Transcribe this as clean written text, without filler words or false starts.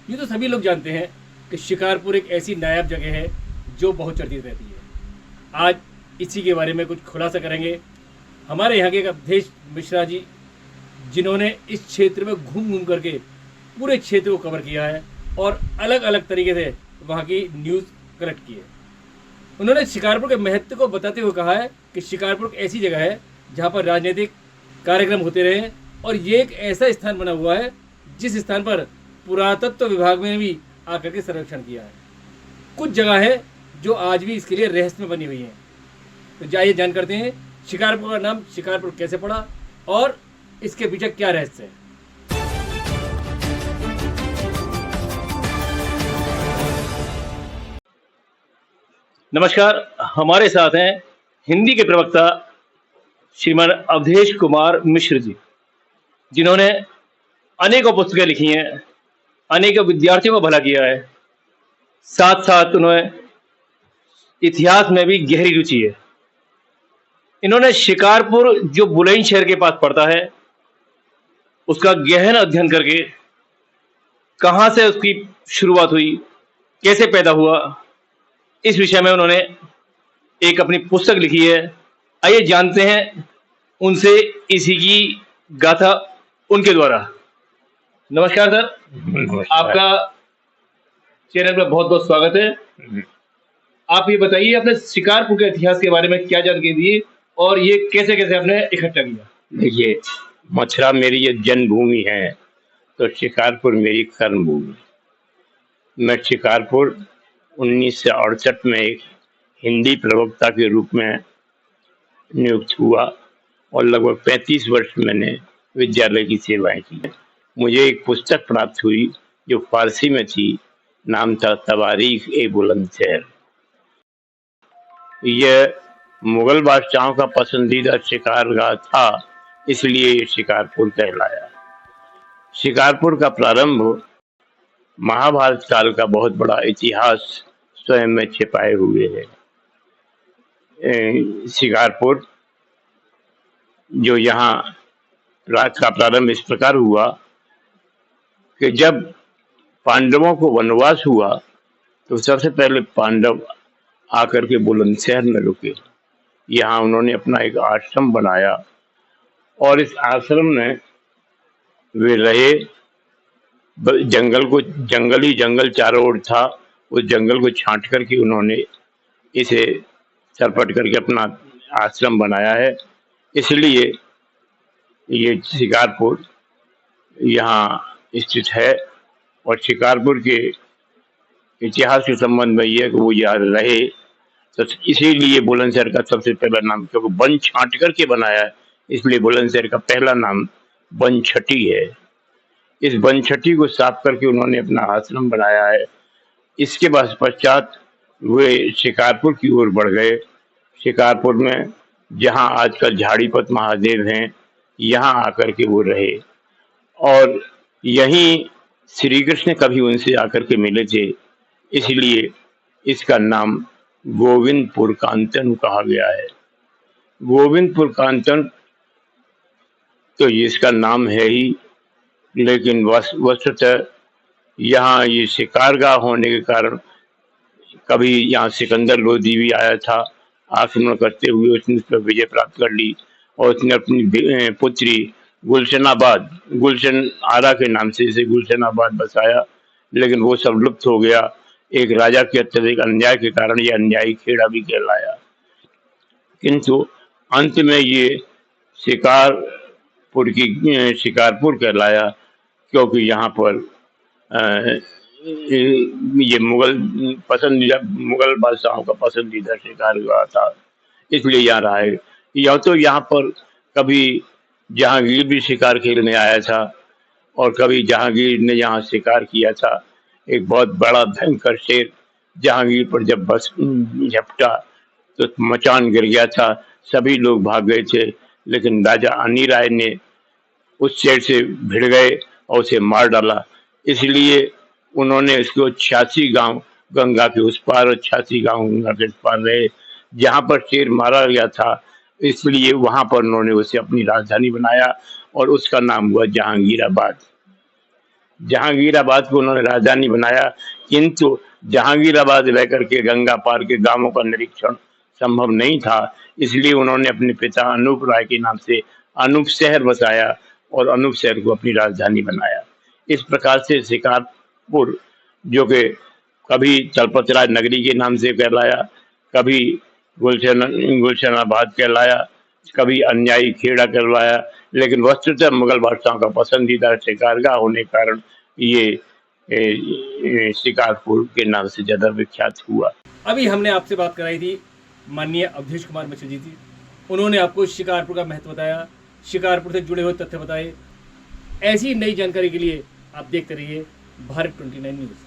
ये तो सभी लोग जानते हैं कि शिकारपुर एक ऐसी नायाब जगह है जो बहुत चर्चित रहती है। आज इसी के बारे में कुछ खुलासा करेंगे हमारे यहाँ के एक अवधेश मिश्रा जी, जिन्होंने इस क्षेत्र में घूम घूम करके पूरे क्षेत्र को कवर किया है और अलग अलग तरीके से वहाँ की न्यूज़ कलेक्ट की है। उन्होंने शिकारपुर के महत्व को बताते हुए कहा है कि शिकारपुर एक ऐसी जगह है जहाँ पर राजनीतिक कार्यक्रम होते रहे हैं और ये एक ऐसा स्थान बना हुआ है जिस स्थान पर पुरातत्व विभाग ने भी आकर के सर्वेक्षण किया है। कुछ जगह है जो आज भी इसके लिए रहस्य में बनी हुई हैं। तो जाइए जान करते हैं शिकारपुर का नाम शिकारपुर कैसे पड़ा और इसके पीछे क्या रहस्य है। नमस्कार, हमारे साथ हैं हिंदी के प्रवक्ता श्रीमान अवधेश कुमार मिश्र जी, जिन्होंने अनेकों पुस्तकें लिखी हैं, अनेकों विद्यार्थियों को भला किया है, साथ साथ उन्हें इतिहास में भी गहरी रुचि है। इन्होंने शिकारपुर जो बुलंदशहर के पास पड़ता है उसका गहन अध्ययन करके कहाँ से उसकी शुरुआत हुई, कैसे पैदा हुआ, इस विषय में उन्होंने एक अपनी पुस्तक लिखी है। आइए जानते हैं उनसे इसी की गाथा उनके द्वारा। नमस्कार सर। नमस्कार। आपका चैनल पर बहुत बहुत स्वागत है। आप ये बताइए अपने शिकारपुर के इतिहास के बारे में क्या जानकारी दी और ये कैसे कैसे आपने इकट्ठा किया। देखिए, मथुरा मेरी ये जन्मभूमि है तो शिकारपुर मेरी कर्मभूमि। मैं शिकारपुर 1968 में एक हिंदी प्रवक्ता के रूप में नियुक्त हुआ और लगभग 35 वर्ष मैंने विद्यालय की सेवाएं की। मुझे एक पुस्तक प्राप्त हुई जो फारसी में थी, नाम था तवारीख ए बुलंदशहर। यह मुगल बादशाहों का पसंदीदा शिकारगाह था, इसलिए ये शिकारपुर कहलाया। शिकारपुर का प्रारंभ महाभारत काल का बहुत बड़ा इतिहास स्वयं में छिपाए हुए है। शिकारपुर जो यहाँ राज का प्रारंभ इस प्रकार हुआ कि जब पांडवों को वनवास हुआ तो सबसे पहले पांडव आकर के बुलंदशहर में रुके। यहाँ उन्होंने अपना एक आश्रम बनाया और इस आश्रम में वे रहे। जंगल ही जंगल चारों ओर था, उस जंगल को छांट करके उन्होंने इसे सरपट करके अपना आश्रम बनाया है। इसलिए ये शिकारपुर यहाँ स्थित है और शिकारपुर के इतिहास के संबंध में यह कि वो यहाँ रहे, तो इसीलिए बुलंदशहर का सबसे पहला नाम, क्योंकि वन छांट करके बनाया है, इसलिए बुलंदशहर का पहला नाम बनछटी है। इस बनछटी को साफ करके उन्होंने अपना आश्रम बनाया है। इसके बाद पश्चात वे शिकारपुर की ओर बढ़ गए। शिकारपुर में जहाँ आजकल झाड़ीपत महादेव हैं, यहाँ आकर के वो रहे और यहीं श्री कृष्ण कभी उनसे आकर के मिले थे, इसलिए इसका नाम गोविंदपुर कांचन कहा गया है। गोविंदपुर कांचन तो इसका नाम है ही, लेकिन वस्तुतः यहाँ ये शिकारगाह होने के कारण कभी यहाँ सिकंदर लोधी भी आया था आक्रमण करते हुए, उसने उस पर विजय प्राप्त कर ली और उसने अपनी पुत्री गुलशन आरा के नाम से इसे गुलशनाबाद बसाया, लेकिन वो सब लुप्त हो गया। एक राजा के अत्यधिक अन्याय के कारण यह अन्यायी खेड़ा भी कहलाया, किंतु अंत में ये शिकारपुर कहलाया, क्योंकि यहाँ पर ये मुगल बादशाहों का पसंदीदा शिकारगाह था, इसलिए यहाँ रहा है। या तो यहाँ पर कभी जहांगीर भी शिकार खेलने आया था और कभी जहांगीर ने यहाँ शिकार किया था। एक बहुत बड़ा भयंकर शेर जहांगीर पर जब बस झपटा तो मचान गिर गया था, सभी लोग भाग गए थे, लेकिन राजा अनी राय ने उस शेर से भिड़ गए और उसे मार डाला। इसलिए उन्होंने इसको 86 गांव गंगा के उस पार और 86 गांव गंगा के उस पार रहे, जहां पर शेर मारा गया था, इसलिए वहां पर उन्होंने उसे अपनी राजधानी बनाया और उसका नाम हुआ जहांगीराबाद। जहांगीराबाद को उन्होंने राजधानी बनाया, किंतु जहांगीराबाद रह करके गंगा पार के गांवों का निरीक्षण संभव नहीं था। इसलिए उन्होंने अपने पिता अनूप राय के नाम से अनूप शहर बसाया और अनूप शहर को अपनी राजधानी बनाया। इस प्रकार से शिकारपुर, जो कि कभी चलपत राज नगरी के नाम से कहलाया, कभी गुलशनाबाद कहलाया, कभी अन्यायी खेड़ा कहलाया, लेकिन वस्तुतः मुगल बादशाहों का पसंदीदा शिकारगाह होने के कारण ये शिकारपुर के नाम से ज्यादा विख्यात हुआ। अभी हमने आपसे बात कराई थी माननीय अवधेश कुमार मिश्र जी थी, उन्होंने आपको शिकारपुर का महत्व बताया, शिकारपुर से जुड़े हुए तथ्य बताए। ऐसी नई जानकारी के लिए आप देखते रहिए भारत 29 न्यूज़।